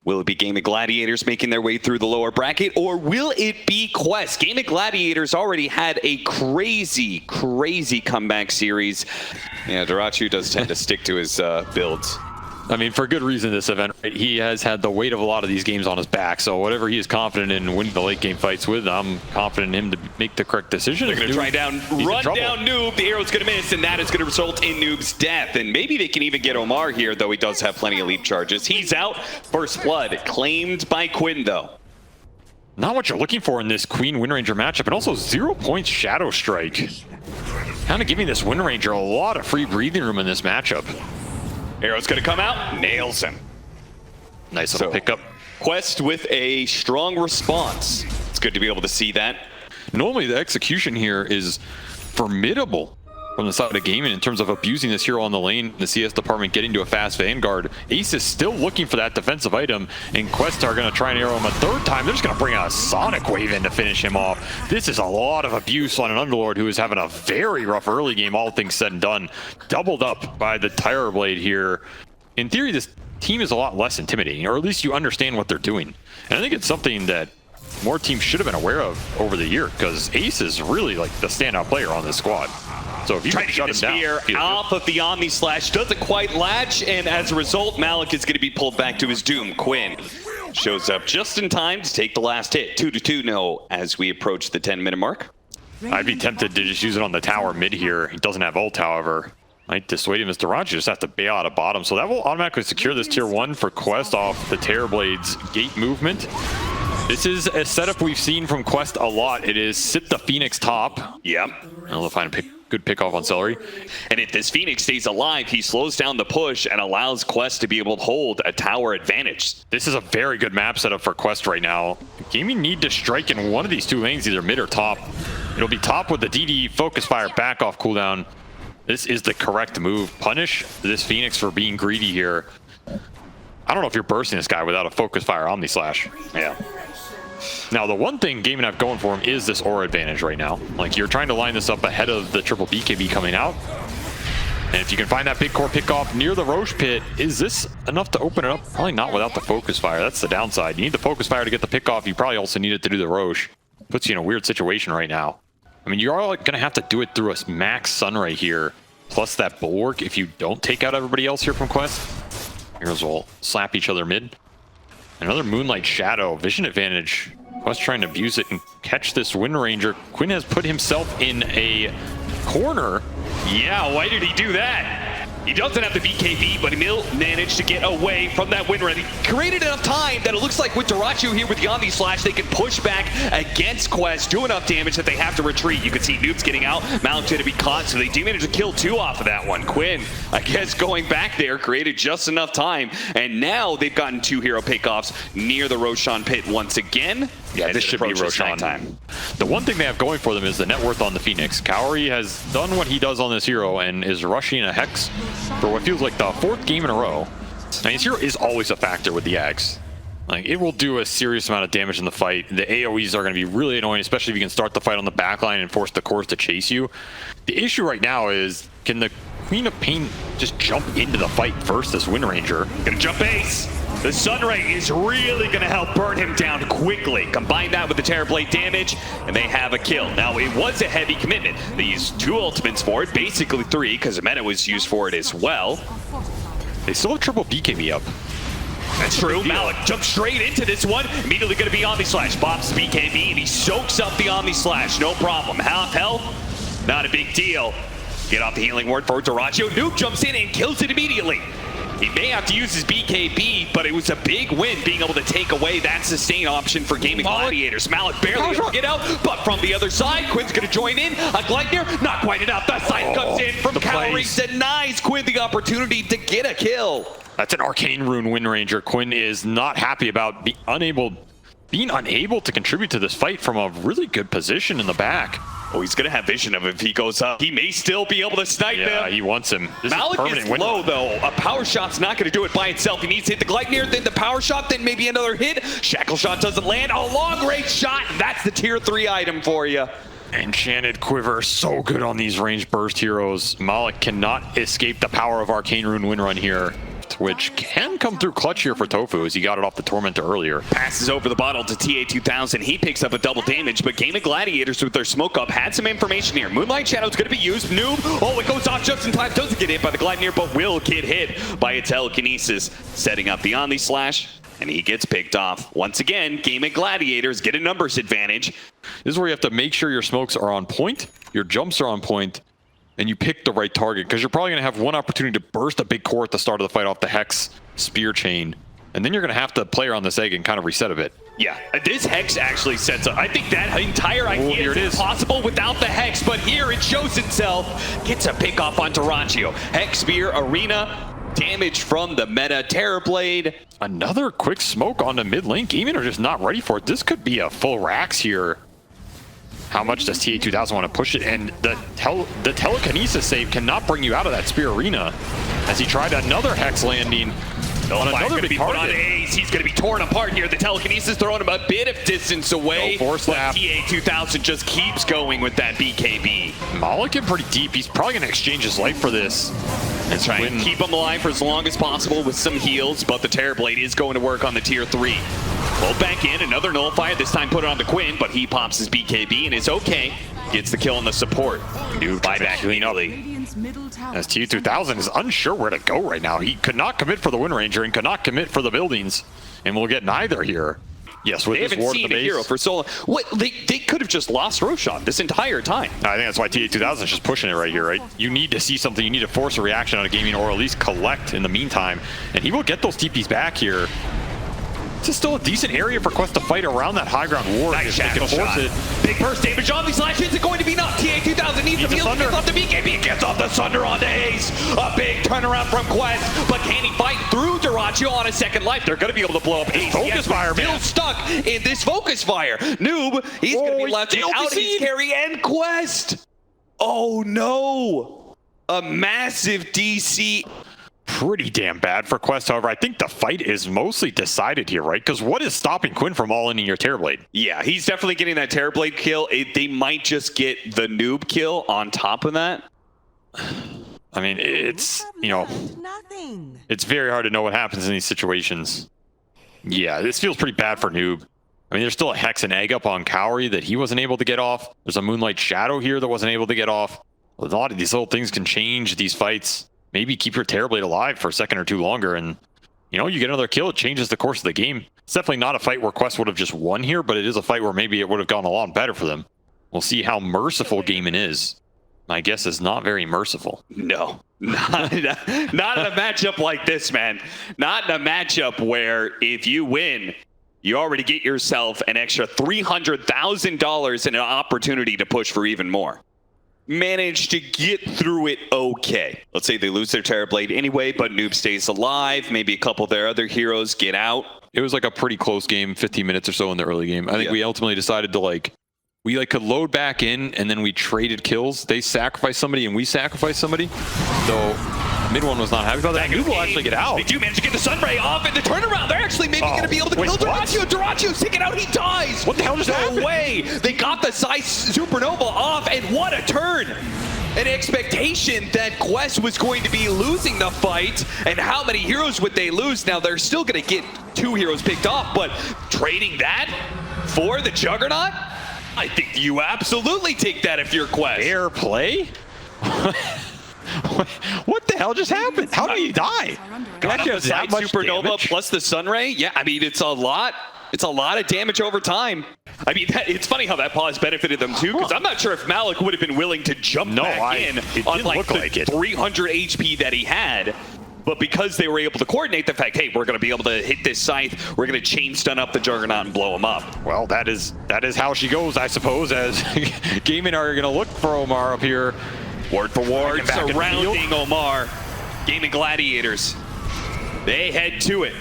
Will it be Gaimin Gladiators making their way through the lower bracket, or will it be Quest? Gaimin Gladiators already had a crazy comeback series. Yeah, dyrachyo does tend to stick to his builds. I mean, for good reason, this event, right? He has had the weight of a lot of these games on his back, so whatever he is confident in winning the late game fights with, I'm confident in him to make the correct decision. They're going to try down, run down Noob, the arrow's going to miss, and that is going to result in Noob's death. And maybe they can even get OmaR here, though he does have plenty of leap charges. He's out. First blood claimed by Quinn, though. Not what you're looking for in this Queen Wind Ranger matchup, and also 0 points Shadow Strike. Kind of giving this Wind Ranger a lot of free breathing room in this matchup. Arrow's gonna come out, nails him. Nice little pickup. Quest with a strong response. It's good to be able to see that. Normally the execution here is formidable from the side of Gaimin in terms of abusing this hero on the lane, the CS department getting to a fast Vanguard. Ace is still looking for that defensive item, and Quest are going to try and arrow him a third time. They're just going to bring out a Sonic Wave in to finish him off. This is a lot of abuse on an Underlord who is having a very rough early game, all things said and done. Doubled up by the Tire Blade here. In theory, this team is a lot less intimidating, or at least you understand what they're doing. And I think it's something that more teams should have been aware of over the year, because Ace is really like the standout player on this squad. So if you try to get the spear off of the Omni Slash, doesn't quite latch, and as a result, Malik is going to be pulled back to his doom. Quinn shows up just in time to take the last hit. 2-2 no as we approach the 10-minute mark. I'd be tempted to just use it on the tower mid here. He doesn't have ult, however. Might dissuade him as dyrachyo just have to bail out of bottom. So that will automatically secure this tier 1 for Quest off the Terrorblade's gate movement. This is a setup we've seen from Quest a lot. It is sit the Phoenix top. Yep. I'll find a good pick off on Seleri. And if this Phoenix stays alive, he slows down the push and allows Quest to be able to hold a tower advantage. This is a very good map setup for Quest right now. Gaimin need to strike in one of these two lanes, either mid or top. It'll be top with the DD focus fire back off cooldown. This is the correct move. Punish this Phoenix for being greedy here. I don't know if you're bursting this guy without a focus fire Omni Slash. Yeah. Now, the one thing Gaimin have going for him is this aura advantage right now. Like, you're trying to line this up ahead of the triple BKB coming out. And if you can find that big core pick off near the Roche pit, is this enough to open it up? Probably not without the focus fire. That's the downside. You need the focus fire to get the pick off. You probably also need it to do the Roche. Puts you in a weird situation right now. I mean, you're all going to have to do it through a max Sunray here, plus that bulwark if you don't take out everybody else here from Quest. Heroes will slap each other mid. Another Moonlight Shadow. Vision advantage. Quest trying to abuse it and catch this Wind Ranger. Quinn has put himself in a corner. Yeah, why did he do that? He doesn't have the BKB, but he managed to get away from that Wind Ranger. He created enough time that it looks like with dyrachyo here with the Omni Slash, they can push back against Quest, do enough damage that they have to retreat. You can see Noob's getting out, Malik to be caught, so they do manage to kill 2 off of that one. Quinn, I guess, going back there, created just enough time, and now they've gotten 2 hero pickoffs near the Roshan pit once again. Yeah, this should be Roshan time. The one thing they have going for them is the net worth on the Phoenix. Kaori has done what he does on this hero and is rushing a Hex for what feels like the 4th game in a row. Now, his hero is always a factor with the Axe. Like, it will do a serious amount of damage in the fight. The AoEs are going to be really annoying, especially if you can start the fight on the backline and force the cores to chase you. The issue right now is, can the Queen of Pain just jump into the fight first, this Wind Ranger? Gonna jump Ace. The Sunray is really going to help burn him down quickly. Combine that with the Terrorblade damage, and they have a kill. Now, it was a heavy commitment. They used 2 ultimates for it, basically 3, because Meta was used for it as well. They still have triple BKB up. That's true. Malik jumps straight into this one. Immediately going to be Omni Slash. Pops BKB, and he soaks up the Omni Slash. No problem. Half health, not a big deal. Get off the healing word for dyrachyo. Noob jumps in and kills it immediately. He may have to use his BKB, but it was a big win being able to take away that sustain option for Gaimin Gladiators. Malik barely able to get out, but from the other side, Quinn's going to join in. A Gleipnir, not quite enough. The side comes in from kaori, denies Quinn the opportunity to get a kill. That's an Arcane Rune Wind Ranger. Quinn is not happy about being unable to contribute to this fight from a really good position in the back. Oh, he's going to have vision of if he goes up. He may still be able to snipe him. Yeah, he wants him. Malik is low, though. A power shot's not going to do it by itself. He needs to hit the Gleipnir, then the power shot, then maybe another hit. Shackle shot doesn't land. A long-range shot. That's the tier 3 item for you. Enchanted Quiver, so good on these range burst heroes. Malik cannot escape the power of Arcane Rune Wind Run here. Torment, which can come through clutch here for tOfu as he got it off the Tormentor earlier. Passes over the bottle to TA2000. He picks up a double damage, but Gaimin Gladiators with their smoke up had some information here. Moonlight Shadow's going to be used. Noob, oh, it goes off just in time. Doesn't get hit by the Gladiator, but will get hit by a telekinesis. Setting up the Omni Slash, and he gets picked off. Once again, Gaimin Gladiators get a numbers advantage. This is where you have to make sure your smokes are on point, your jumps are on point, and you pick the right target, because you're probably going to have one opportunity to burst a big core at the start of the fight off the Hex spear chain, and then you're going to have to play around this egg and kind of reset a bit. Yeah, this Hex actually sets up. I think that entire idea is possible without the Hex, but here it shows itself. Gets a pick off on dyrachyo. Hex spear, arena, damage from the meta Terrorblade. Another quick smoke on the mid lane. Gaimin are just not ready for it. This could be a full Rax here. How much does TA2000 want to push it? And the telekinesis save cannot bring you out of that spear arena, as he tried another Hex landing on another big target. He's going to be torn apart here. The telekinesis throwing him a bit of distance away. No force snap. TA2000 just keeps going with that BKB. Malik in pretty deep. He's probably going to exchange his life for this. That's right. Keep him alive for as long as possible with some heals, but the Terrorblade is going to work on the tier 3. Pulled back in, another nullifier, this time put it on the Quinn, but he pops his BKB and is okay. Gets the kill on the support. New buyback cleanly. As TA2000 is unsure where to go right now. He could not commit for the Wind Ranger and could not commit for the buildings, and we'll get neither here. Yes, with they this haven't ward seen in the a base. hero for so long. What, they could have just lost Roshan this entire time. I think that's why TA2000 is just pushing it right here, right? You need to see something. You need to force a reaction on a Gaimin, or at least collect in the meantime. And he will get those TPs back here. This is still a decent area for Quest to fight around that high ground ward. Nice shackle shot. Big burst damage on these slash. Is it going to be enough? TA2000 needs to heal. Gets off the BKB. Gets off the Sunder on the Ace. A big turnaround from Quest. But can he fight through dyrachyo on a second life? They're going to be able to blow up Ace. Focus fire, still stuck in this focus fire. Noob, he's going to be left without his carry and Quest. Oh no. A massive DC. Pretty damn bad for Quest. However, I think the fight is mostly decided here, right? Because what is stopping Quinn from all-inning your Terrorblade? Yeah, he's definitely getting that Terrorblade kill. They might just get the noob kill on top of that. I mean, it's, you know, it's very hard to know what happens in these situations. Yeah, this feels pretty bad for noob. I mean, there's still a Hex and Egg up on Kaori that he wasn't able to get off. There's a Moonlight Shadow here that wasn't able to get off. A lot of these little things can change these fights. Maybe keep your Terrorblade alive for a second or two longer, and, you know, you get another kill, it changes the course of the game. It's definitely not a fight where Quest would have just won here, but it is a fight where maybe it would have gone a lot better for them. We'll see how merciful Gaimin is. My guess is not very merciful. No, not in a matchup like this, man. Not in a matchup where if you win, you already get yourself an extra $300,000 and an opportunity to push for even more. Managed to get through it okay. Let's say they lose their Terrorblade anyway, but Noob stays alive. Maybe a couple of their other heroes get out. It was like a pretty close game, 15 minutes or so in the early game. I think we ultimately decided to we could load back in, and then we traded kills. They sacrificed somebody and we sacrificed somebody. So mid one was not happy about that. Noob will actually get out. They do manage to get the Sunray off in the turnaround. They're actually maybe going to be able to kill dyrachyo. dyrachyo's taking out. He dies. What the hell just happened? No way. They got the Size Supernova off, and what a turn. An expectation that Quest was going to be losing the fight, and how many heroes would they lose? Now, they're still going to get 2 heroes picked off, but trading that for the Juggernaut? I think you absolutely take that if you're Quest. Fair play? What the hell just happened? How did he die? Got off the Side Supernova damage? Plus the Sunray? Yeah, I mean, it's a lot. It's a lot of damage over time. I mean, it's funny how that pause benefited them too, because I'm not sure if Malik would have been willing to jump back in on like the 300 HP that he had. But because they were able to coordinate the fact, hey, we're going to be able to hit this scythe, we're going to chain stun up the Juggernaut and blow him up. Well, that is how she goes, I suppose, as Gaimin are going to look for OmaR up here. Ward for ward, surrounding OmaR. Gaimin Gladiators. They head to it.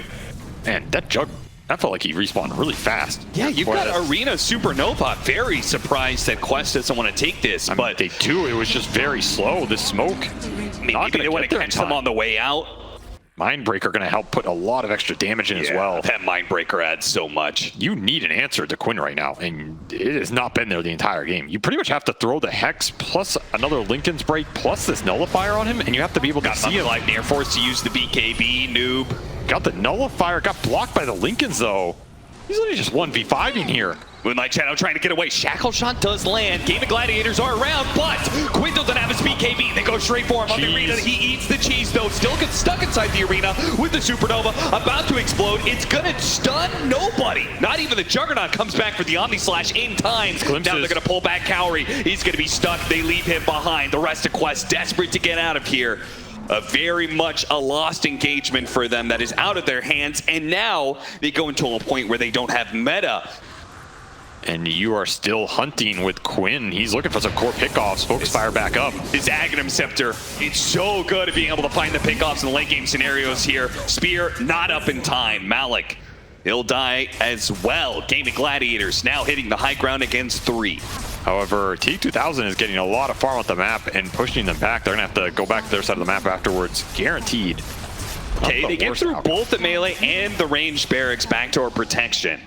Man, that felt like he respawned really fast. Yeah, you've got Arena Supernova. Very surprised that Quest doesn't want to take this, but they do. It was just very slow. The smoke. Maybe they want to catch them on the way out. Mindbreaker going to help put a lot of extra damage in as well. That Mindbreaker adds so much. You need an answer to Quinn right now, and it has not been there the entire game. You pretty much have to throw the Hex plus another Lincoln's Break plus this Nullifier on him, and you have to be able to see him. Live near forced to use the BKB, noob. Got the Nullifier, got blocked by the Lincolns though. He's only just 1v5ing here. Moonlight Shadow trying to get away. Shackle shot does land. Gaimin Gladiators are around, but Quinn doesn't have his BKB. They go straight for him on the arena. He eats the cheese though. Still gets stuck inside the arena with the Supernova about to explode. It's gonna stun nobody. Not even the Juggernaut comes back for the Omni Slash in time. Now they're gonna pull back Kaori. He's gonna be stuck. They leave him behind. The rest of Quest desperate to get out of here. Very much a lost engagement for them that is out of their hands, and now they go into a point where they don't have meta. And you are still hunting with Quinn. He's looking for some core pickoffs. Focus fire back up. His Aghanim Scepter, it's so good at being able to find the pickoffs in the late game scenarios here. Spear not up in time. Malik, he'll die as well. Gaimin Gladiators now hitting the high ground against 3. However, T2000 is getting a lot of farm on the map and pushing them back. They're going to have to go back to their side of the map afterwards. Guaranteed. Okay, they get through both the melee and the ranged barracks back to our protection.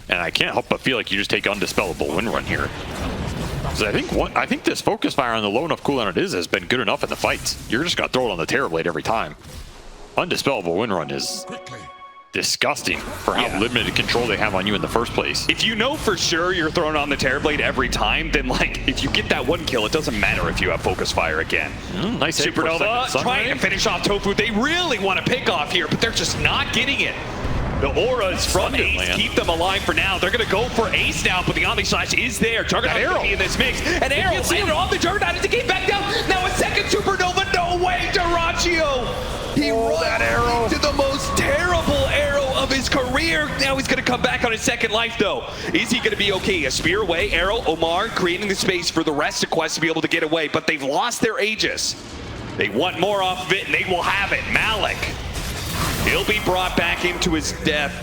And I can't help but feel like you just take Undispellable Wind Run here. So I think this focus fire on the low enough cooldown it is has been good enough in the fights. You're just going to throw it on the Terrorblade every time. Undispellable Wind Run is disgusting for how limited control they have on you in the first place. If you know for sure you're throwing on the Terrorblade every time, then like if you get that one kill, it doesn't matter if you have focus fire again. Nice Supernova trying to finish off tOfu. They really want to pick off here, but they're just not getting it. The auras from Ace keep them alive for now. They're going to go for Ace now, but the Omni Slash is there. Juggernaut's going to be in this mix. An arrow landed on the Juggernaut as he came back down. Now a second Supernova. No way, dyrachyo. He runs into the most terrible arrow of his career. Now he's going to come back on his second life, though. Is he going to be okay? A spear away, arrow, OmaR creating the space for the rest of Quest to be able to get away, but they've lost their Aegis. They want more off of it, and they will have it. Malik. He'll be brought back into his death.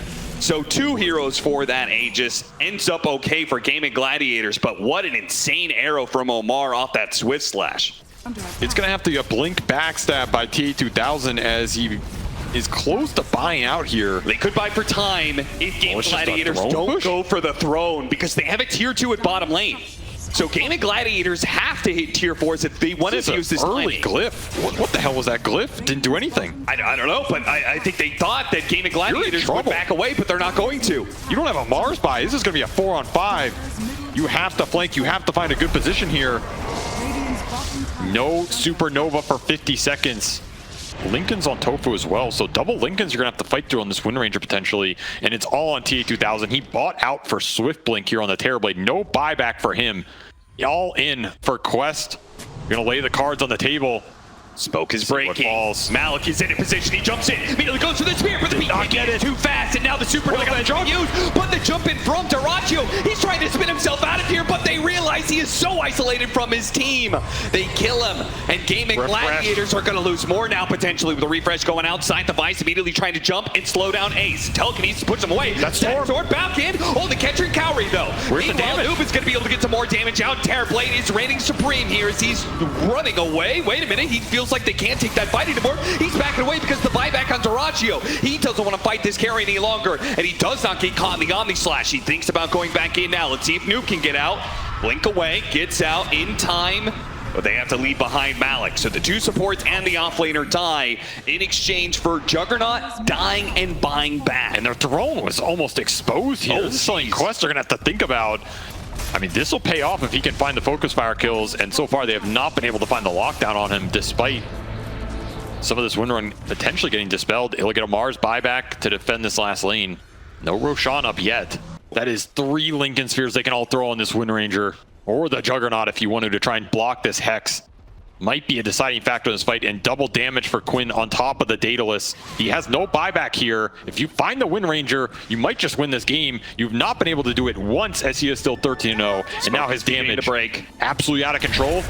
So 2 heroes for that Aegis. Ends up okay for Gaimin Gladiators, but what an insane arrow from OmaR off that Swift Slash. It's going to have to be a blink backstab by T2000 as he is close to buying out here. They could buy for time if Gaimin Gladiators don't go for the throne because they have a tier 2 at bottom lane. So Gaimin Gladiators have to hit tier 4s if they want to use this early glyph. What the hell was that glyph? Didn't do anything. I don't know, but I think they thought that Gaimin Gladiators would back away, but they're not going to. You don't have a Mars buy. This is going to be a 4-on-5. You have to flank. You have to find a good position here. No Supernova for 50 seconds. Lincoln's on tOfu as well, so double Lincolns you're gonna have to fight through on this Wind Ranger potentially, and it's all on TA2000. He bought out for Swift Blink here on the Terrorblade. No buyback for him. All in for Quest. You're gonna lay the cards on the table. Smoke is breaking. Malik is in a position. He jumps in. Immediately goes for the spear, but the beat not get it too fast. And now the Supernova is used. But the jump in from dyrachyo. He's trying to spin himself out of here, but they realize he is so isolated from his team. They kill him. And Gaimin Gladiators are going to lose more now potentially with the refresh going outside the Vice, immediately trying to jump and slow down Ace. Telekinesis puts him away. That's Sword back in. Oh, the catcher and Kaori though. Meanwhile, Noob is going to be able to get some more damage out. Terrorblade is reigning supreme here as he's running away. Wait a minute. He feels like they can't take that fight anymore. He's backing away because the buyback on dyrachyo. He doesn't want to fight this carry any longer, and he does not get caught in the Omni Slash. He thinks about going back in now. Let's see if Noob can get out. Blink away, gets out in time, but they have to leave behind Malik. So the 2 supports and the offlaner die in exchange for Juggernaut dying and buying back. And their throne was almost exposed here. This is something Quest are going to have to think about. I mean, this will pay off if he can find the focus fire kills, and so far they have not been able to find the lockdown on him despite some of this Wind Run potentially getting dispelled. He'll get a Mars buyback to defend this last lane. No Roshan up yet. That is 3 Lincoln Spheres they can all throw on this Wind Ranger. Or the Juggernaut if you wanted to try and block this Hex. Might be a deciding factor in this fight, and double damage for Quinn on top of the Daedalus. He has no buyback here. If you find the Wind Ranger, you might just win this game. You've not been able to do it once as he is still 13-0, and now his damage absolutely out of control.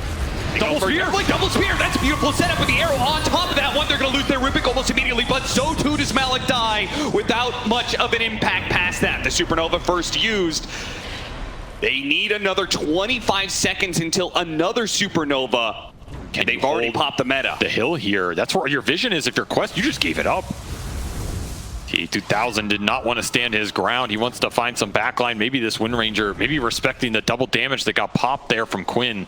Double spear, double spear. That's a beautiful setup with the arrow on top of that one. They're going to lose their Rubik almost immediately, but so too does Malik die without much of an impact past that. The Supernova first used. They need another 25 seconds until another Supernova Can They've you already hold popped the meta. the hill here? That's where your vision is. If your quest, you just gave it up. T2000 did not want to stand his ground. He wants to find some backline. Maybe this Wind Ranger, maybe respecting the double damage that got popped there from Quinn.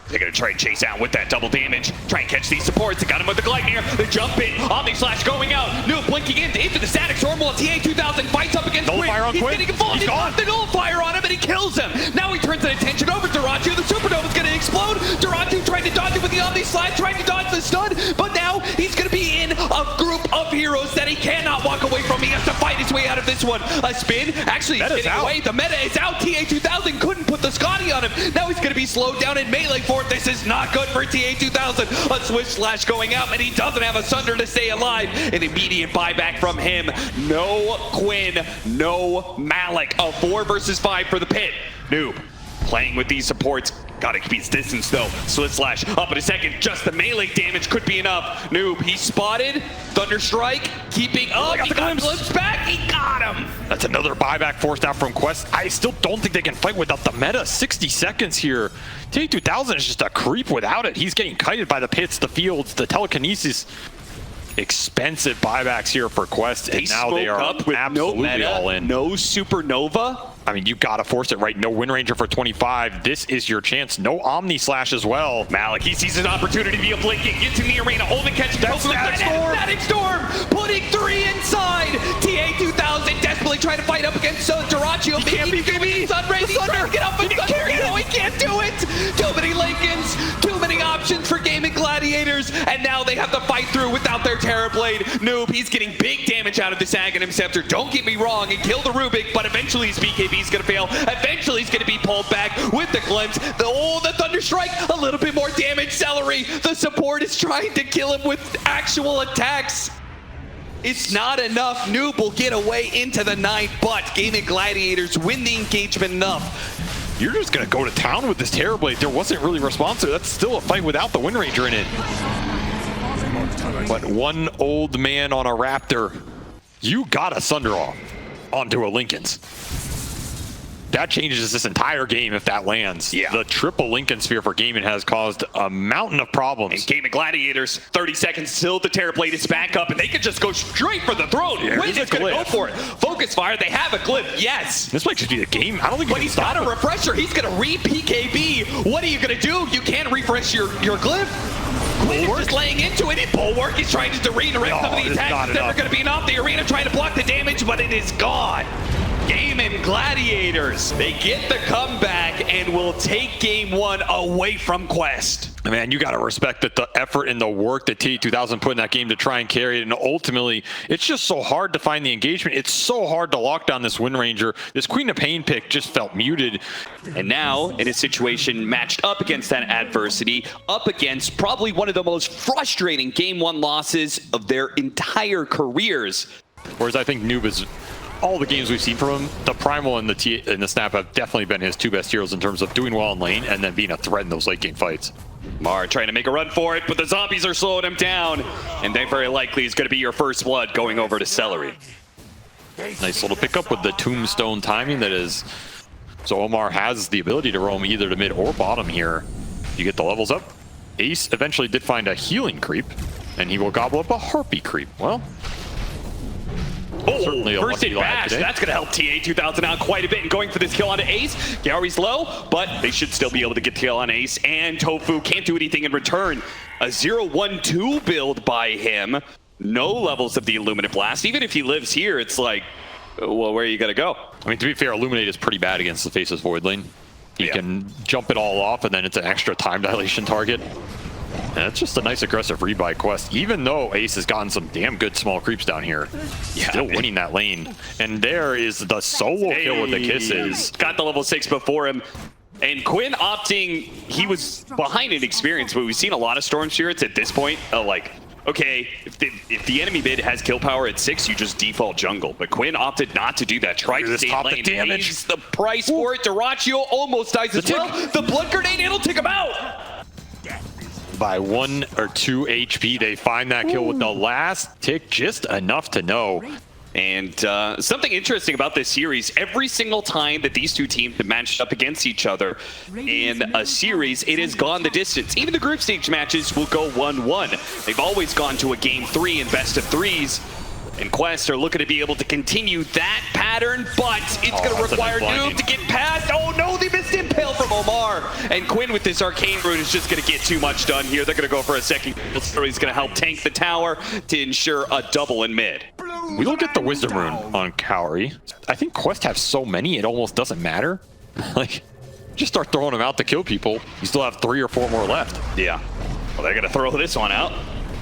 They're going to try and chase out with that double damage. Try and catch these supports. They got him with the Gleignir. The jump in. Omni Slash going out. Noob blinking into the static storm while TA2000 fights up against Quinn. Nullifier on He's Quinn. getting involved. He's gone. The nullifier on him and he kills him. Now he turns his attention over to dyrachyo. The Supernova's going to explode. dyrachyo trying to dodge it with the Omni Slash, trying to dodge the stun. But now he's going to be in a group of heroes that he cannot walk away from. He has to fight his way out of this one. A spin. Actually, he's getting away. The meta is out. TA2000 couldn't put the Scotty on him. Now he's going to be slowed down in melee for it. This is not good for TA2000. A Swift Slash going out, and he doesn't have a Sunder to stay alive. An immediate buyback from him. No Quinn, no Malik. A 4 versus 5 for the pit. Noob playing with these supports. Gotta keep his distance though. Swift Slash up in a second. Just the melee damage could be enough. Noob, he's spotted. Thunderstrike keeping up. He got glimpse back. He got him. That's another buyback forced out from Quest. I still don't think they can fight without the meta. 60 seconds here. T2000 is just a creep without it. He's getting kited by the pits, the fields, the telekinesis. Expensive buybacks here for Quest, and now they are up with absolutely no meta, all in. No Supernova. I mean, you gotta force it, right? No Wind Ranger for 25. This is your chance. No Omni Slash as well. Malik, he sees his opportunity to be a blinking. Gets in the arena, only catching That's Static Storm, putting 3 inside. TA2000 desperately trying to fight up against dyrachyo. He can't be Sunray. He's trying to get up and no, he can't do it. Too many Lincolns, too many options for Gaimin Gladiators, and now they have to fight through without their Terrorblade. Noob, he's getting big damage out of this Aghanim Scepter. Don't get me wrong, he killed the Rubik, but eventually his BKB is going to fail. Eventually he's going to be pulled back with the glimpse. The Thunderstrike, a little bit more damage. Seleri, the support is trying to kill him with actual attacks. It's not enough. Noob will get away into the 9th, but Gaimin Gladiators win the engagement enough. You're just gonna go to town with this Terrorblade. There wasn't really responsive. That's still a fight without the Wind Ranger in it. But one old man on a Raptor, you got a Sunder off onto a Lincoln's. That changes this entire game if that lands. Yeah. The triple Lincoln Sphere for Gaimin has caused a mountain of problems. And Gaimin Gladiators, 30 seconds till the Terrorblade is back up, and they could just go straight for the throne. Quinn is going to go for it. Focus fire, they have a glyph, yes. This might just be the game. I don't think. But he's got a refresher. He's going to re-PKB. What are you going to do? You can't refresh your glyph. Quinn is just laying into it. Bulwark is trying to redirect some of the attacks. It's never going to be enough. The arena trying to block the damage, but it is gone. Gaimin Gladiators, they get the comeback and will take game 1 away from Quest. Man, you got to respect that the effort and the work that T2000 put in that game to try and carry it. And ultimately, it's just so hard to find the engagement. It's so hard to lock down this Wind Ranger. This Queen of Pain pick just felt muted. And now, in a situation matched up against that adversity, up against probably one of the most frustrating game 1 losses of their entire careers. Whereas I think Noob is... all the games we've seen from him, the Primal and the Snap have definitely been his 2 best heroes in terms of doing well in lane and then being a threat in those late game fights. Mar trying to make a run for it, but the zombies are slowing him down. And then very likely is going to be your first blood going over to Seleri. Nice little pickup with the tombstone timing that is... So OmaR has the ability to roam either to mid or bottom here. You get the levels up. Ace eventually did find a healing creep, and he will gobble up a harpy creep. Well... Oh, first hit bash. That's going to help TA2000 out quite a bit. And going for this kill onto Ace. Kaori's low, but they should still be able to get the kill on Ace. And tOfu can't do anything in return. A 0-1-2 build by him. No levels of the Illuminate Blast. Even if he lives here, it's like, well, where are you going to go? I mean, to be fair, Illuminate is pretty bad against the Faceless Void Lane. He can jump it all off, and then it's an extra time dilation target. And it's just a nice aggressive rebuy Quest, even though Ace has gotten some damn good small creeps down here. Still winning that lane. And there is the solo kill with the kisses. Got the level 6 before him. And Quinn opting, he was behind in experience, but we've seen a lot of Storm Spirits at this point. Like, okay, if the enemy mid has kill power at 6, you just default jungle. But Quinn opted not to do that. Tried to stay lane. Pays the price for it. dyrachyo almost dies as well. The blood grenade, it'll take him out. By 1 or 2 HP, they find that kill with the last tick, just enough to know. And something interesting about this series, every single time that these two teams have matched up against each other in a series, it has gone the distance. Even the group stage matches will go 1-1. They've always gone to a game 3 in best of 3s. And Quest are looking to be able to continue that pattern, but it's going to require Noob to get past. Oh no, they missed Impale from OmaR. And Quinn with this Arcane Root is just going to get too much done here. They're going to go for a second kill. So he's going to help tank the tower to ensure a double in mid. We don't get the Wisdom Rune on Kaori. I think Quest have so many, it almost doesn't matter. Like, just start throwing them out to kill people. You still have 3 or 4 more left. Yeah. Well, they're going to throw this one out.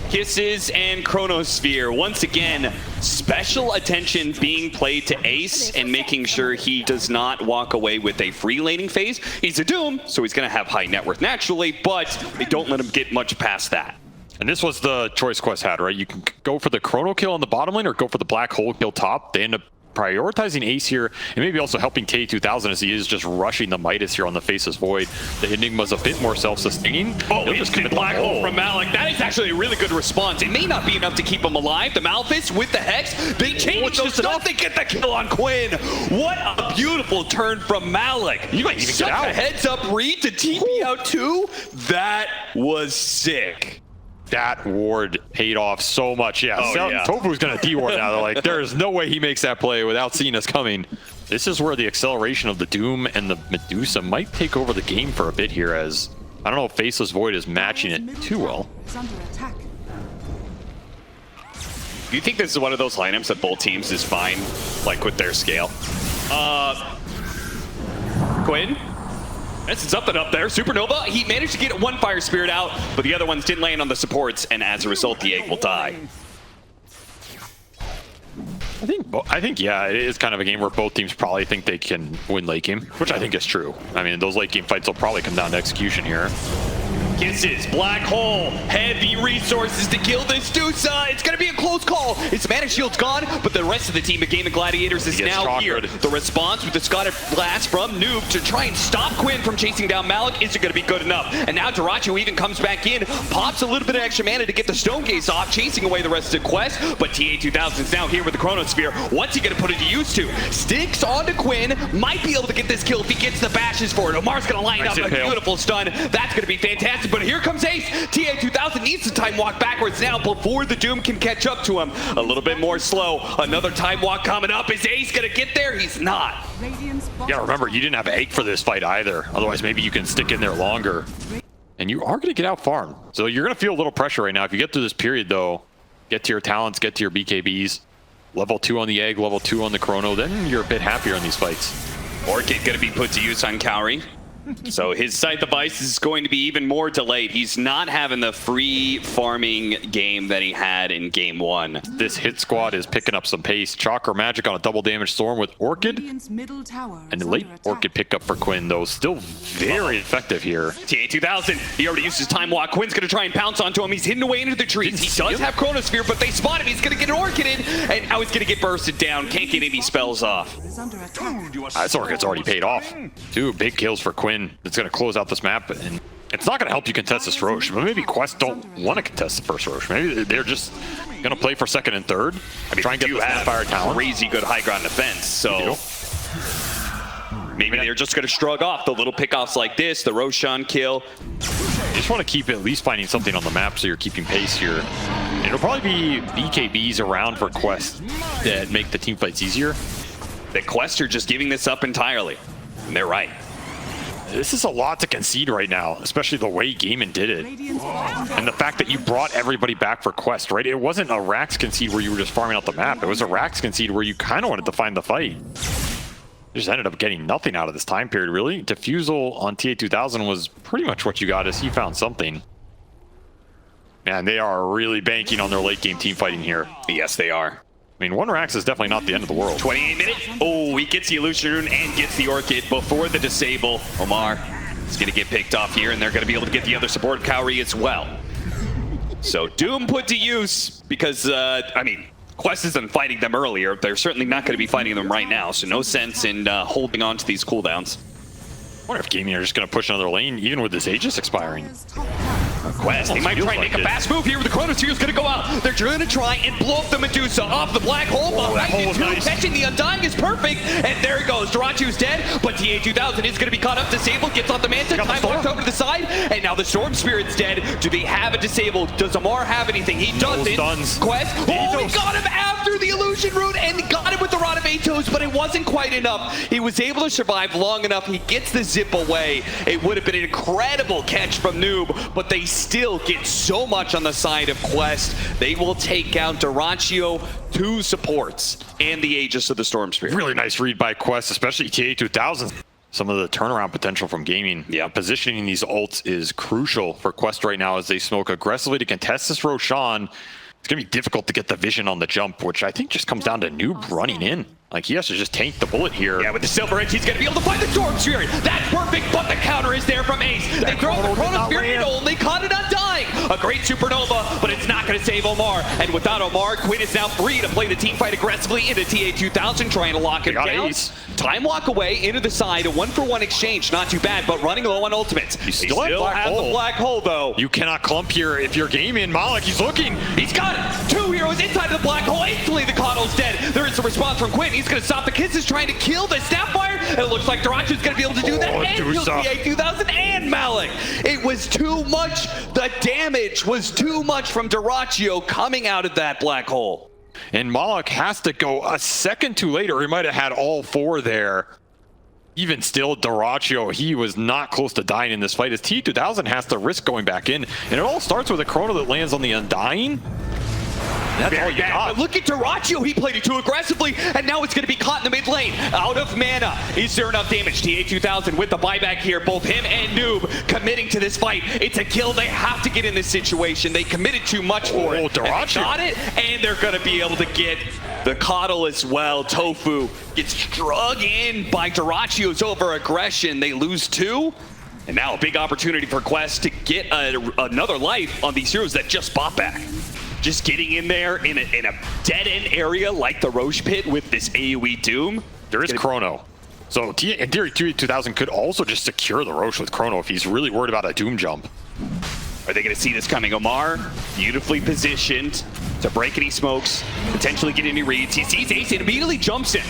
Kisses and Chronosphere. Once again, special attention being played to Ace and making sure he does not walk away with a free laning phase. He's a Doom, so he's going to have high net worth naturally, but they don't let him get much past that. And this was the choice Quest had, right? You can go for the Chrono kill on the bottom lane or go for the Black Hole kill top. They end up prioritizing Ace here, and maybe also helping tOfu as he is just rushing the Midas here on the Faceless Void. The Enigma's a bit more self-sustaining. Oh, instant Black Hole from Malik. That is actually a really good response. It may not be enough to keep him alive. The Malphite with the Hex, they change those stuff. They get the kill on Quinn. What a beautiful turn from Malik. You might even get out. A heads up read to TP out too. That was sick. That ward paid off so much. Yeah, yeah. tOfu's going to D-ward now. They're like, there is no way he makes that play without seeing us coming. This is where the acceleration of the Doom and the Medusa might take over the game for a bit here, as I don't know if Faceless Void is matching it too well. Do you think this is one of those lineups that both teams is fine, like with their scale? Quinn? This is something up there. Supernova, he managed to get one Fire Spirit out, but the other ones didn't land on the supports, and as a result, the egg will die. I think, yeah, it is kind of a game where both teams probably think they can win late game, which I think is true. I mean, those late game fights will probably come down to execution here. Kisses, Black Hole, heavy resources to kill this Dusa. It's going to be a close call. His mana shield's gone, but the rest of the team of Gaimin Gladiators is now here. The response with the Scattered Blast from Noob to try and stop Quinn from chasing down Malik isn't going to be good enough. And now dyrachyo even comes back in, pops a little bit of extra mana to get the Stone Gaze off, chasing away the rest of the Quest, but tOfu is now here with the Chronosphere. What's he going to put it to use to? Sticks onto Quinn, might be able to get this kill if he gets the bashes for it. OmaR's going to line up a beautiful stun. That's going to be fantastic. But here comes Ace. tOfu needs to time walk backwards now before the Doom can catch up to him. A little bit more slow. Another time walk coming up. Is Ace gonna get there? He's not. Yeah, remember, you didn't have egg for this fight either. Otherwise, maybe you can stick in there longer. And you are gonna get out farmed. So you're gonna feel a little pressure right now. If you get through this period though, get to your talents, get to your BKBs. Level 2 on the egg, level 2 on the Chrono, then you're a bit happier in these fights. Orchid gonna be put to use on Kaori. So his sight device is going to be even more delayed. He's not having the free farming game that he had in game 1. This hit squad is picking up some pace. Chakra Magic on a double damage Storm with Orchid. And the late Orchid pickup for Quinn, though, still very effective here. tOfu, he already used his time walk. Quinn's going to try and pounce onto him. He's hidden away into the trees. He does have Chronosphere, but they spot him. He's going to get an Orchid in, and now he's going to get bursted down. Can't get any spells off. This Orchid's already paid off. 2 big kills for Quinn. It's going to close out this map, and it's not going to help you contest this Roche, but maybe Quest don't want to contest the first Roche. Maybe they're just going to play for second and third. I mean, try and get this fire talent. Crazy good high ground defense, so maybe they're just going to shrug off the little pickoffs like this, the Roshan kill. You just want to keep at least finding something on the map so you're keeping pace here. It'll probably be BKBs around for Quest that make the team fights easier. The Quest are just giving this up entirely, and they're right. This is a lot to concede right now, especially the way Gaimin did it. And the fact that you brought everybody back for Quest, right? It wasn't a Rax concede where you were just farming out the map. It was a Rax concede where you kind of wanted to find the fight. You just ended up getting nothing out of this time period, really. Defusal on tOfu was pretty much what you got as he found something. Man, they are really banking on their late game team fighting here. Yes, they are. I mean, 1 Rax is definitely not the end of the world. 28 minutes. Oh, he gets the Illusion Rune and gets the Orchid before the disable. OmaR is going to get picked off here, and they're going to be able to get the other support Kaori as well. So Doom put to use because, I mean, Quest isn't fighting them earlier. They're certainly not going to be fighting them right now, so no sense in holding on to these cooldowns. I wonder if Gaimin are just going to push another lane, even with this Aegis expiring. Quest, they might try and make a fast move here with the Chronosphere is going to go out. They're going to try and blow up the Medusa off the black hole. That hole was nice. Catching the Undying is perfect, and there it goes. Dyrachyo's dead, but TA2000 is going to be caught up. Disabled, gets off the Manta, time walks over to the side, and now the Storm Spirit's dead. Do they have a disabled? Does OmaR have anything? He doesn't. Quest, he got him after the illusion route and got him with the Rod of Atos, but it wasn't quite enough. He was able to survive long enough. He gets the zip away. It would have been an incredible catch from Noob, but they still get so much on the side of Quest. They will take out dyrachyo, 2 supports, and the Aegis of the Storm Spirit. Really nice read by Quest, especially TA2000. Some of the turnaround potential from Gaimin. Yeah, positioning these ults is crucial for Quest right now as they smoke aggressively to contest this Roshan. It's going to be difficult to get the vision on the jump, which I think just comes down to Noob running in. Like, he has to just tank the bullet here. Yeah, with the Silver Edge, he's going to be able to find the Storm Spirit. That's perfect, but the counter is there from Ace. They throw the Chrono Spirit and only caught it Undying. A great Supernova, but it's not going to save OmaR. And without OmaR, Quinn is now free to play the team fight aggressively into TA2000, trying to lock him down. Ace. Time walk away into the side, a 1-for-1 exchange. Not too bad, but running low on ultimates. You still have the black hole, though. You cannot clump here if you're Gaimin. Malik, he's looking. He's got it. 2 heroes inside of the black hole. Instantly, the Coddle's dead. There is a response from Quinn. He's going to stop the kisses, trying to kill the Snapfire, and it looks like dyrachyo's going to be able to do that, and kill TA2000 and Malik. It was too much. The damage was too much from dyrachyo coming out of that black hole. And Malik has to go a second too late, or he might have had all 4 there. Even still, dyrachyo, he was not close to dying in this fight, as TA2000 has to risk going back in, and it all starts with a Chrono that lands on the Undying. That's all you got. But look at dyrachyo, he played it too aggressively, and now it's going to be caught in the mid lane. Out of mana. Is there enough damage? TA2000 with the buyback here, both him and Noob committing to this fight. It's a kill. They have to get in this situation. They committed too much for it. dyrachyo got it, and they're going to be able to get the Coddle as well. tOfu gets drug in by dyrachyo's over aggression. They lose 2. And now a big opportunity for Quest to get another life on these heroes that just bought back. Just getting in there in a dead-end area like the Roche Pit with this AoE Doom. There is Chrono. So in theory, TA2000 could also just secure the Roche with Chrono if he's really worried about a Doom jump. Are they going to see this coming? OmaR, beautifully positioned to break any smokes, potentially get any reads. He sees Ace and immediately jumps in.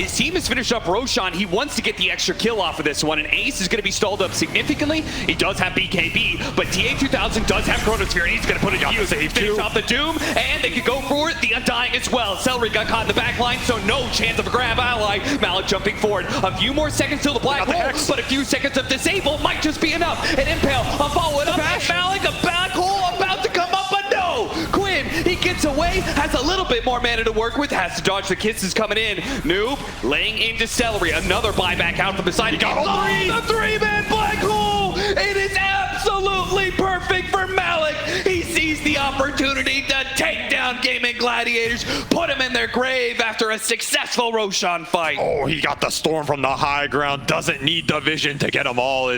His team has finished up Roshan. He wants to get the extra kill off of this one, and Ace is going to be stalled up significantly. He does have BKB, but TA2000 does have Chronosphere, and he's going to put it to use. Finish off the Doom, and they could go for it. The Undying as well. Seleri got caught in the back line, so no chance of a grab ally. Malik jumping forward. A few more seconds till the black hole, but a few seconds of disable might just be enough. An Impale, a follow-it up, and Malik, a back hole about to come up, but no! Quinn, he gets away, has a little bit more mana to work with, has to dodge the kisses coming in. Noob laying into Seleri, another buyback out from the side. He got the 3-man black hole! It is absolutely perfect for Malik. He sees the opportunity to take down Gaimin Gladiators, put him in their grave after a successful Roshan fight. Oh, he got the storm from the high ground, doesn't need the vision to get them all.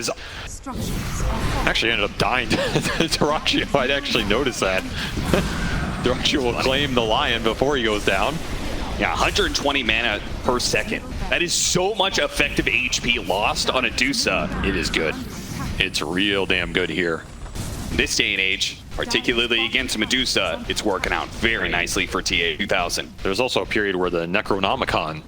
Actually ended up dying to dyrachyo. I'd actually noticed that. dyrachyo will claim the lion before he goes down. Yeah, 120 mana per second. That is so much effective HP lost on a Medusa. It is good. It's real damn good here. In this day and age, particularly against Medusa, it's working out very nicely for TA2000. There's also a period where the Necronomicon.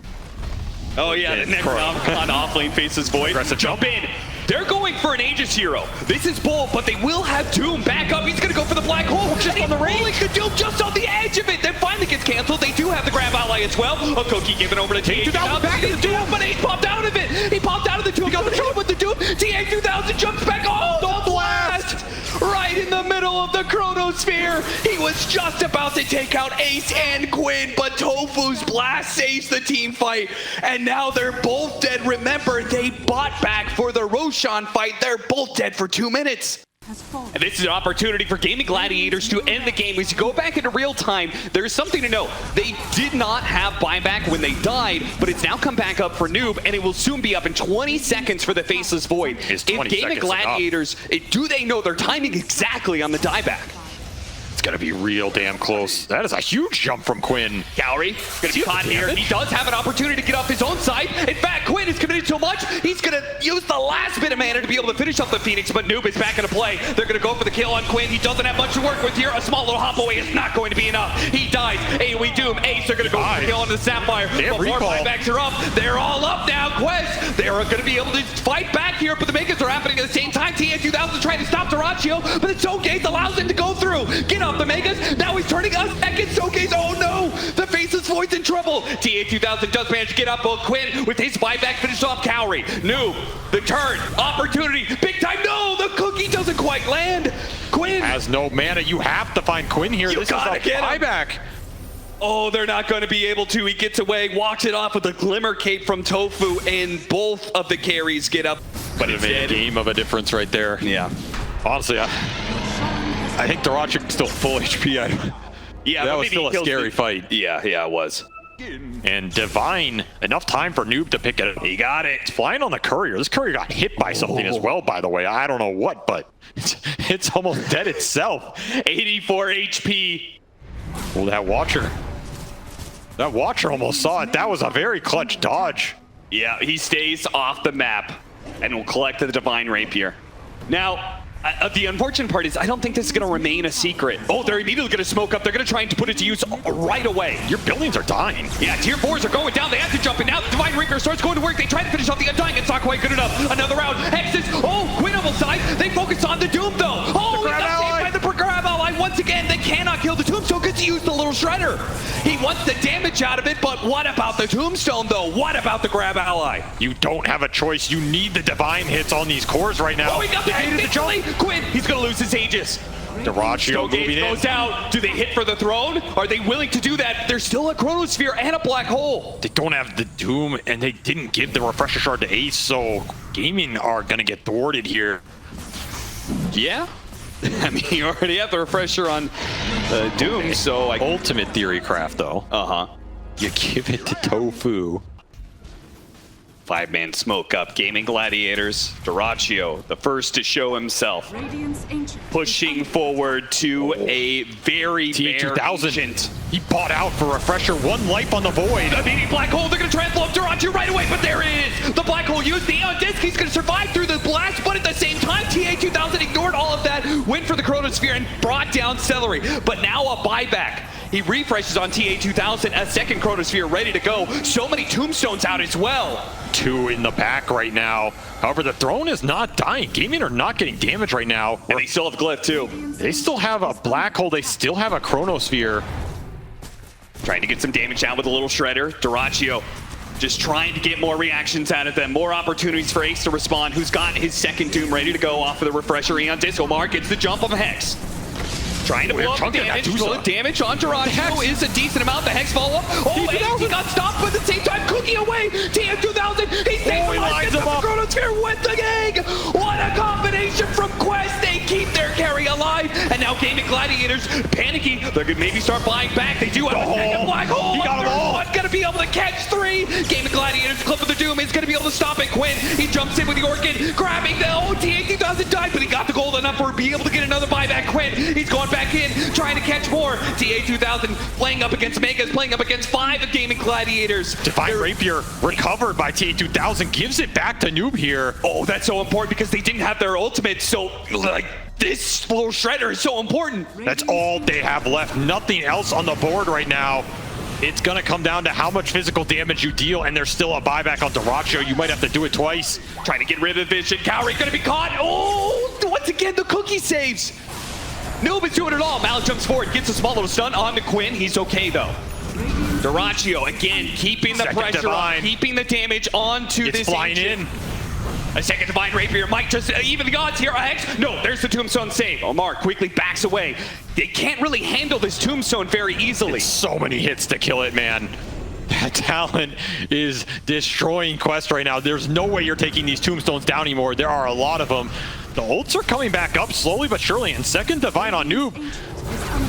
Oh yeah, the Necronomicon offlane faces Void. Jump in. They're going for an Aegis hero. This is bold, but they will have Doom back up. He's going to go for the black hole. Just on the range. The Doom just on the edge of it. Then finally gets canceled. They do have the grab ally as well. A cookie given over to TA2000. Back in the Doom, but he popped out of it. He popped out of the Doom. He got the Doom with the Doom. TA2000 jumps back. Oh, the blast! Right in the middle of the Chronosphere. He was just about to take out Ace and Quinn, but tOfu's blast saves the team fight. And now they're both dead. Remember, they bought back for the Roshan fight. They're both dead for 2 minutes. And this is an opportunity for Gaimin Gladiators to end the game. As you go back into real time, there's something to note. They did not have buyback when they died, but it's now come back up for Noob, and it will soon be up in 20 seconds for the Faceless Void. If Gaimin Gladiators, do they know their timing exactly on the dieback? It's going to be real damn close. That is a huge jump from Quinn. Kaori going to be caught here. He does have an opportunity to get off his own side. In fact, Quinn is committed so much, he's gonna use the last bit of mana to be able to finish up the Phoenix, but Noob is back into play. They're gonna go for the kill on Quinn. He doesn't have much to work with here. A small little hop away is not going to be enough. He dies. AoE Doom. Ace, they're gonna go for the kill on the Sapphire. But more buybacks are up. They're all up now. Quest, they're gonna be able to fight back here, but the makers are happening at the same time. TA2000 trying to stop dyrachyo, but the Showcase allows him to go through. Get off the Megas. Now he's turning a second Showcase. Oh no! The Faceless Void's in trouble. TA2000 does manage to get up. Both Quinn with his buyback finished off kaori. Noob, the turn, opportunity, big time. No, the cookie doesn't quite land. Quinn has no mana. You have to find Quinn here. This is a buyback. Oh, they're not going to be able to. He gets away, walks it off with a glimmer cape from tOfu, and both of the carries get up. But it made a game of a difference right there. Yeah. Honestly, I think dyrachyo's still full HP. Yeah, that was still a scary fight. Yeah, it was. And Divine, enough time for Noob to pick it up. He got it. It's flying on the courier. This courier got hit by something as well, by the way. I don't know what, but it's almost dead itself. 84 HP. Well, that Watcher almost saw it. That was a very clutch dodge. Yeah, he stays off the map and will collect the Divine Rapier. Now, the unfortunate part is I don't think this is going to remain a secret. Oh, they're immediately going to smoke up. They're going to try and put it to use right away. Your buildings are dying. Yeah, tier 4s are going down. They have to jump in now. The Divine Rapier starts going to work. They try to finish off the Undying. It's not quite good enough. Another round. Hexes. Oh, Quinn almost died. They focus on the Doom, though. Oh, he got saved by the grab ally. Once again, they cannot kill the Tombstone because he used the little shredder. He wants the damage out of it, but what about the Tombstone, though? What about the grab ally? You don't have a choice. You need the Divine hits on these cores right now. Oh, he got the Quinn, he's going to lose his Aegis. dyrachyo moving in. Goes out. Do they hit for the throne? Are they willing to do that? There's still a Chronosphere and a black hole. They don't have the Doom, and they didn't give the Refresher Shard to Ace, so Gaimin are going to get thwarted here. Yeah. I mean, you already have the Refresher on Doom, so Ultimate Theory Craft, though. You give it to tOfu. 5-man smoke up. Gaimin Gladiators. dyrachyo, the first to show himself. Pushing forward to a very TA2000. He bought out for Refresher. 1 life on the Void. The meaty black hole. They're going to try and blow up dyrachyo right away, but there it is. The black hole used the Eon Disc. He's going to survive through the blast, but at the same time, TA2000 ignored all of that, went for the Chronosphere, and brought down Seleri. But now a buyback. He refreshes on TA2000, a second Chronosphere ready to go. So many Tombstones out as well. 2 in the back right now. However, the throne is not dying. Gaimin are not getting damage right now. And they still have Glyph too. They still have a black hole. They still have a Chronosphere. Trying to get some damage out with a little shredder. dyrachyo just trying to get more reactions out of them. More opportunities for Ace to respond, who's got his second Doom ready to go off of the Refresher Eon Disc. OmaR gets the jump of a Hex. Trying to blow up damage. Damage on dyrachyo is a decent amount. The Hex follow up. Oh, he got stopped, but at the same time, cookie away. TA2000, he stays alive. Gets up the Chronosphere with the egg. What a combination from Quest. They keep their carry alive. And now Gaimin Gladiators panicking. They're going to maybe start buying back. They do have a second black hole. He got them all. Going to be able to catch 3. Gaimin Gladiators, Clip of the Doom is going to be able to stop it. Quinn, he jumps in with the Orchid, grabbing the TA2000 died, but he got the gold enough for be able to get another buyback. Quinn, he's going back in, trying to catch more. TA2000 playing up against Megas, playing up against 5 of Gaimin Gladiators. Divine Rapier recovered by TA2000, gives it back to Noob here. Oh, that's so important because they didn't have their ultimate, so like this little shredder is so important. That's all they have left. Nothing else on the board right now. It's going to come down to how much physical damage you deal, and there's still a buyback on dyrachyo. You might have to do it twice. Trying to get rid of the vision. kaori going to be caught. Oh, once again, the cookie saves. Noob is doing it all. Malik jumps forward, gets a small little stun on the Quinn. He's okay, though. dyrachyo, again, keeping the pressure on, keeping the damage onto this flying in. A second Divine Rapier might just even the odds here. A Hex. No, there's the Tombstone save. OmaR quickly backs away. They can't really handle this Tombstone very easily. It's so many hits to kill it, man. That talent is destroying Quest right now. There's no way you're taking these Tombstones down anymore. There are a lot of them. The ults are coming back up slowly but surely. And second Divine on Noob.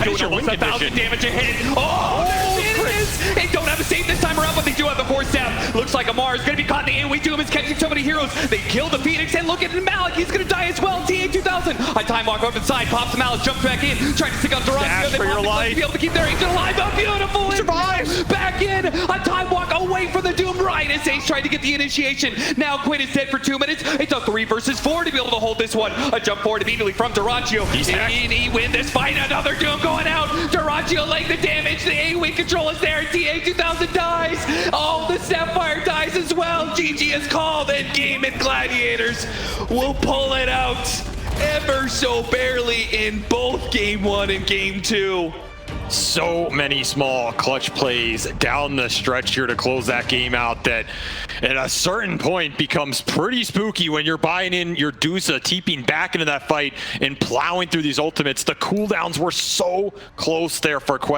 Doing almost 1,000 damage a hit. Oh, there it is. They don't have a save this time around, but they do have the 4-step. Looks like OmaR is going to be caught in the AoE. Doom is catching so many heroes. They kill the Phoenix, and look at Malik. He's going to die as well. TA2000. A time walk up inside, pops Malik, jumps back in, trying to stick on dyrachyo. Dash for your life. To be able to keep their agent alive. Oh, beautiful. Survive. Back in. A time walk away away from the Doom right as Ace tried to get the initiation. Now Quinn is dead for 2 minutes. It's a 3 versus 4 to be able to hold this one. A jump forward immediately from dyrachyo. And he win this fight. Another Doom going out. dyrachyo laying the damage. The A-Wing control is there. TA2000 dies. Oh, the Sapphire dies as well. GG is called, and Gaimin Gladiators will pull it out ever so barely in both Game 1 and Game 2. So many small clutch plays down the stretch here to close that game out that at a certain point becomes pretty spooky when you're buying in your Dusa, TPing back into that fight and plowing through these ultimates. The cooldowns were so close there for Quest.